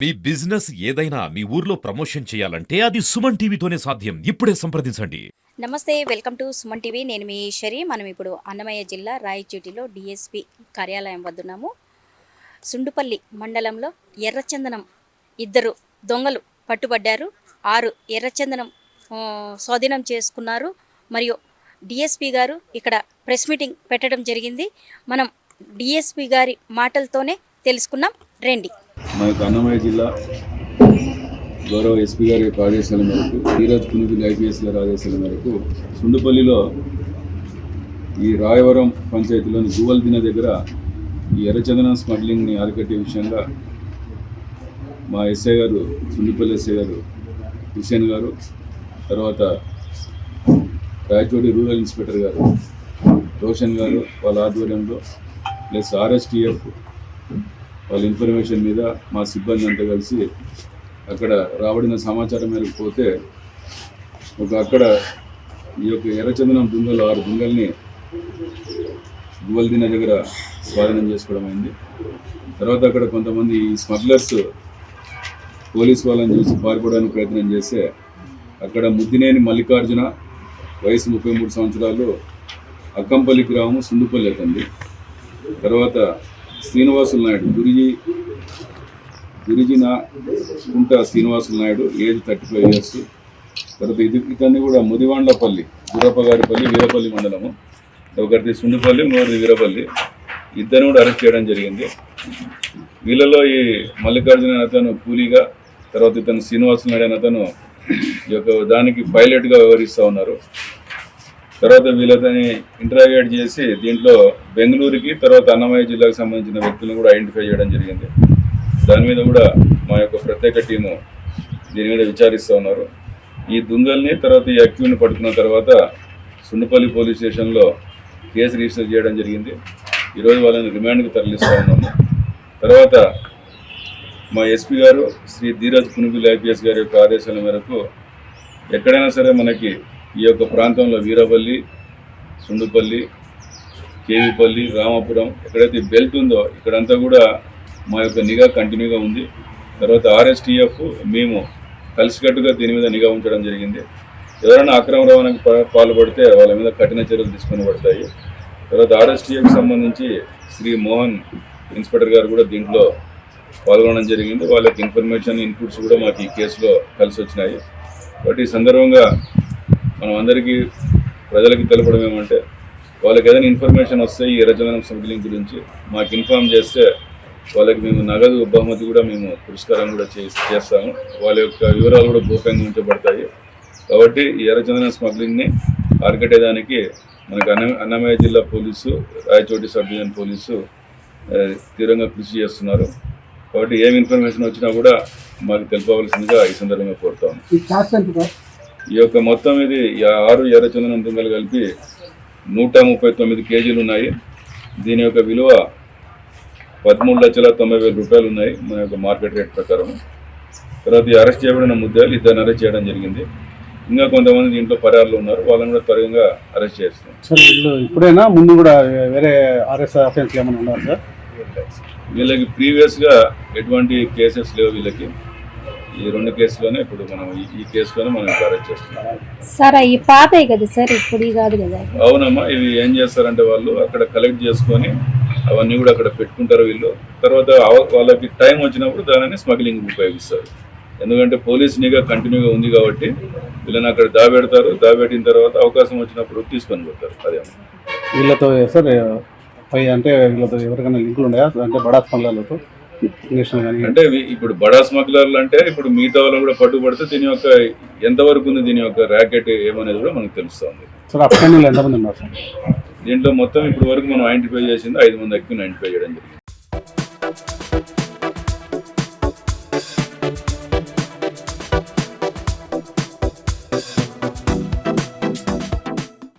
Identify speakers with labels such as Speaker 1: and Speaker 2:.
Speaker 1: మీ business ఏదైనా మీ ఊర్లో promotion చేయాలంటే అది సుమన్ టీవీతోనే సాధ్యం. ఇప్పుడే సంప్రదించండి.
Speaker 2: నమస్తే, వెల్కమ్ టు సుమన్ టీవీ. నేను మీ ఈశ్వరి. మనం ఇప్పుడు అన్నమయ్య జిల్లా రాయచోటిలో డిఎస్పి కార్యాలయం వద్దున్నాము. సుండుపల్లి మండలంలో ఎర్రచందనం ఇద్దరు దొంగలు పట్టుబడ్డారు. 6 ఎర్రచందనం స్వాధీనం చేసుకున్నారు. మరియు డిఎస్పి గారు ఇక్కడ ప్రెస్ మీటింగ్ పెట్టడం జరిగింది. మనం డిఎస్పి గారి మాటలతోనే తెలుసుకున్నాం రండి.
Speaker 3: మనకు అన్నమయ్య జిల్లా గౌరవ ఎస్పీ గారి యొక్క ఆదేశాల మేరకు ధీరజ్ పునుగుల ఐపీఎస్ గారి ఆదేశాల మేరకు సుండుపల్లిలో ఈ రాయవరం పంచాయతీలోని గువల్దిన దగ్గర ఈ ఎర్రచందనం స్మగ్లింగ్ని అరికట్టే విషయంగా మా ఎస్ఐ గారు, సుండుపల్లి ఎస్ఐ గారు హుసేన్ గారు, తర్వాత రాయచోటి రూరల్ ఇన్స్పెక్టర్ గారు రోషన్ గారు వాళ్ళ ఆధ్వర్యంలో ప్లస్ ఆర్ఎస్టీఎఫ్ వాళ్ళ ఇన్ఫర్మేషన్ మీద మా సిబ్బంది అంతా కలిసి అక్కడ రాబడిన సమాచారం మేరకు పోతే అక్కడ ఈ యొక్క ఎర్రచందనం దుంగలు 6 దుంగల్ని గువల్దిన దగ్గర స్వాధీనం చేసుకోవడం అయింది. తర్వాత అక్కడ కొంతమంది స్మగ్లర్స్ పోలీస్ వాళ్ళని చూసి పారిపోవడానికి ప్రయత్నం చేస్తే అక్కడ ముద్దినేని మల్లికార్జున వయసు 33 సంవత్సరాలు, అక్కంపల్లి గ్రామం, సుండుపల్లి అతంది. తర్వాత శ్రీనివాసులు నాయుడు, గురిజిన కుంట శ్రీనివాసులు నాయుడు, ఏజ్ 35 ఇయర్స్. తర్వాత ఇతన్ని కూడా ముదివాండ్లపల్లి, గురప్పగారిపల్లి, వీరపల్లి మండలము, ఒకటి సుండుపల్లి, ఇంకొకటి వీరపల్లి, ఇద్దరిని కూడా అరెస్ట్ చేయడం జరిగింది. వీళ్ళలో ఈ మల్లికార్జున అతను కూలీగా, తర్వాత ఇతను శ్రీనివాసులు నాయుడు అని అతను ఈ యొక్క దానికి పైలట్గా వ్యవహరిస్తూ ఉన్నారు. తర్వాత వీళ్ళని ఇంటరాగేట్ చేసి దీంట్లో బెంగళూరుకి, తర్వాత అన్నమయ్య జిల్లాకు సంబంధించిన వ్యక్తులను కూడా ఐడెంటిఫై చేయడం జరిగింది. దాని మీద కూడా మా యొక్క ప్రత్యేక టీము దీని మీద విచారిస్తూ ఉన్నారు. ఈ దుంగల్ని తర్వాత ఈ అక్యూని పట్టుకున్న తర్వాత సుండుపల్లి పోలీస్ స్టేషన్లో కేసు రిజిస్టర్ చేయడం జరిగింది. ఈరోజు వాళ్ళని రిమాండ్కి తరలిస్తూ ఉన్నాము. తర్వాత మా ఎస్పీ గారు శ్రీ ధీరజ్ పునుగుల ఐపీఎస్ గారి యొక్క ఆదేశాల మేరకు ఎక్కడైనా సరే మనకి ఈ యొక్క ప్రాంతంలో వీరపల్లి, సుండుపల్లి, కేవీపల్లి, రామాపురం ఎక్కడైతే బెల్ట్ ఉందో ఇక్కడంతా కూడా మా యొక్క నిఘా కంటిన్యూగా ఉంది. తర్వాత ఆర్ఎస్టీఎఫ్ మేము కలిసికట్టుగా దీని మీద నిఘా ఉంచడం జరిగింది. ఎవరైనా అక్రమ రవాణాకి పాల్పడితే వాళ్ళ మీద కఠిన చర్యలు తీసుకొని పడతాయి. తర్వాత ఆర్ఎస్టీఎఫ్ సంబంధించి శ్రీ మోహన్ ఇన్స్పెక్టర్ గారు కూడా దీంట్లో పాల్గొనడం జరిగింది. వాళ్ళ యొక్క ఇన్ఫర్మేషన్ ఇన్పుట్స్ కూడా మాకు ఈ కేసులో కలిసి వచ్చినాయి. కాబట్టి ఈ సందర్భంగా మనం అందరికీ ప్రజలకి తెలపడం ఏమంటే, వాళ్ళకి ఏదైనా ఇన్ఫర్మేషన్ వస్తే ఈ ఎర్రచందనం స్మగ్లింగ్ గురించి మాకు ఇన్ఫామ్ చేస్తే వాళ్ళకి మేము నగదు బహుమతి కూడా మేము పురస్కారం కూడా చేస్తాము. వాళ్ళ యొక్క వివరాలు కూడా గోప్యంగా ఉంచబడతాయి. కాబట్టి ఈ ఎర్రచందనం స్మగ్లింగ్ని అరికట్టేదానికి మనకు అన్నమయ్య జిల్లా police, Rayachoti sub division police తీవ్రంగా కృషి చేస్తున్నారు. కాబట్టి ఏం ఇన్ఫర్మేషన్ వచ్చినా కూడా మాకు తెలుపవలసిందిగా ఈ సందర్భంగా కోరుతాము. ఈ యొక్క మొత్తం ఇది 6 ఎర్రచందనం దుంగలు కలిపి 139 కేజీలు ఉన్నాయి. దీని యొక్క విలువ 13,90,000 రూపాయలు ఉన్నాయి మన యొక్క మార్కెట్ రేట్ ప్రకారం. తర్వాత ఈ అరెస్ట్ చేయబడిన ముద్దాయిలు ఇద్దరిని అరెస్ట్ చేయడం జరిగింది. ఇంకా కొంతమంది దీంట్లో పరారులు ఉన్నారు, వాళ్ళని కూడా త్వరగా అరెస్ట్ చేస్తాం.
Speaker 4: సార్ వీళ్ళు ఇప్పుడైనా ముందు కూడా వేరే ఆర్ఎస్ అఫెన్స్ ఏమైనా ఉన్నారు సార్?
Speaker 3: వీళ్ళకి ప్రీవియస్గా ఎటువంటి కేసెస్ లేవు. వీళ్ళకి ఈ 2 కేసులోనే ఇప్పుడు మనం ఈ కేసులోనే మనం అరెస్ట్ చేస్తున్నాం.
Speaker 2: సార్ ఈ పాతయి కదా సార్, ఇప్పుడు కాదు కదా?
Speaker 3: అవునమ్మా, ఇవి ఏం చేస్తారంటే వాళ్ళు అక్కడ కలెక్ట్ చేసుకొని అవన్నీ కూడా అక్కడ పెట్టుకుంటారు వీళ్ళు. తర్వాత వాళ్ళకి టైం వచ్చినప్పుడు దానిని స్మగ్లింగ్ ఉపయోగిస్తారు. ఎందుకంటే పోలీస్ నిఘా కంటిన్యూగా ఉంది కాబట్టి వీళ్ళని అక్కడ దాబెడతారు. దాబెట్టిన తర్వాత అవకాశం వచ్చినప్పుడు తీసుకొని పోతారు. అదే
Speaker 4: వీళ్ళతో సార్ అంటే వీళ్ళతో ఎవరికైనా లింకులు ఉన్నాయా అంటే బడా స్మగ్లర్లతో?
Speaker 3: అంటే ఇప్పుడు బడా స్మగ్లర్లు అంటే ఇప్పుడు మిగతా వాళ్ళు కూడా పట్టుబడితే దీని యొక్క ఎంతవరకు ఉంది, దీని యొక్క ర్యాకెట్ ఏమనేది కూడా మనకు తెలుస్తుంది.
Speaker 4: సార్ అఫ్ఘానిలో ఎంతమంది ఉన్నారు సార్?
Speaker 3: దీంట్లో మొత్తం ఇప్పుడు వరకు మనం ఐడెంటిఫై చేసింది 5 మంది అక్యూని ఐడెంటిఫై చేయడం జరిగింది.